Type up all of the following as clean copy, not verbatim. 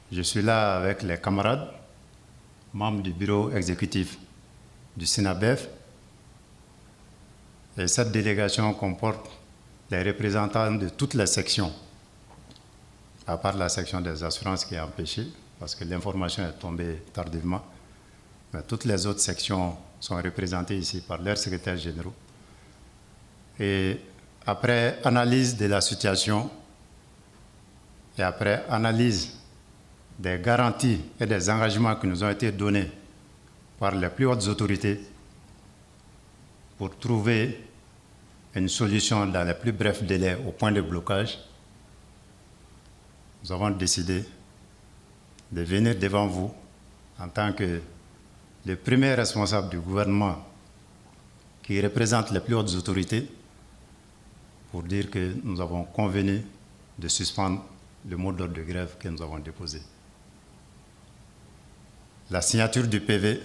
Je suis là avec les camarades, membres du bureau exécutif du SINABEF. Et cette délégation comporte les représentants de toutes les sections, à part la section des assurances qui est empêchée, parce que l'information est tombée tardivement. Mais toutes les autres sections sont représentées ici par leurs secrétaires généraux. Et après analyse de la situation et après analyse des garanties et des engagements qui nous ont été donnés par les plus hautes autorités pour trouver une solution dans les plus brefs délais au point de blocage, nous avons décidé de venir devant vous en tant que le premier responsable du gouvernement qui représente les plus hautes autorités pour dire que nous avons convenu de suspendre le mot d'ordre de grève que nous avons déposé. La signature du PV,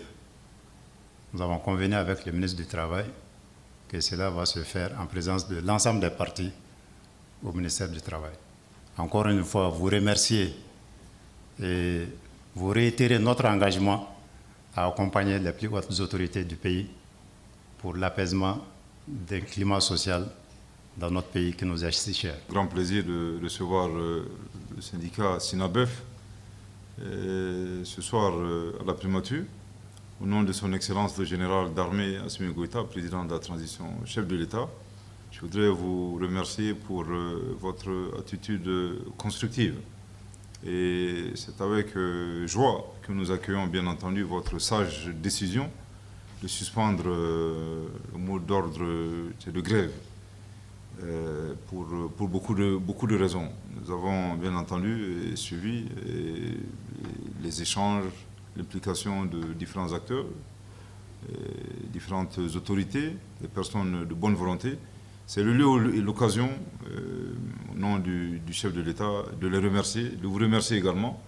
nous avons convenu avec le ministre du Travail que cela va se faire en présence de l'ensemble des partis au ministère du Travail. Encore une fois, vous remercier et vous réitérer notre engagement à accompagner les plus hautes autorités du pays pour l'apaisement d'un climat social dans notre pays qui nous est si cher. Grand plaisir de recevoir le syndicat SINABEF ce soir à la primature, au nom de son Excellence le général d'armée Assimi Goïta, président de la transition, chef de l'État. Je voudrais vous remercier pour votre attitude constructive. Et c'est avec joie que nous accueillons bien entendu votre sage décision de suspendre le mot d'ordre de grève pour beaucoup de raisons. Nous avons bien entendu suivi les échanges, l'implication de différents acteurs, différentes autorités, des personnes de bonne volonté. C'est le lieu et l'occasion, au nom du chef de l'État, de les remercier, de vous remercier également.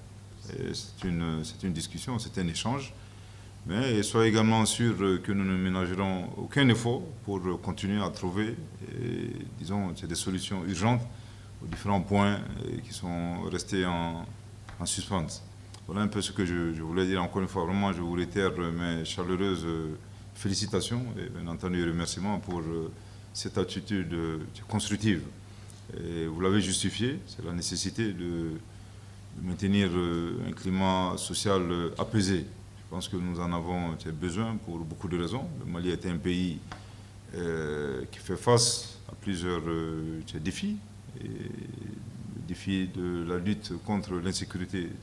C'est une discussion, c'est un échange. Mais soyez également sûr que nous ne ménagerons aucun effort pour continuer à trouver, disons, des solutions urgentes aux différents points qui sont restés en suspens. Voilà un peu ce que je voulais dire. Encore une fois, vraiment, je vous réitère mes chaleureuses félicitations et bien entendu remerciements pour cette attitude constructive. Et vous l'avez justifié, c'est la nécessité de maintenir un climat social apaisé. Je pense que nous en avons besoin pour beaucoup de raisons. Le Mali est un pays qui fait face à plusieurs défis. Et le défi de la lutte contre l'insécurité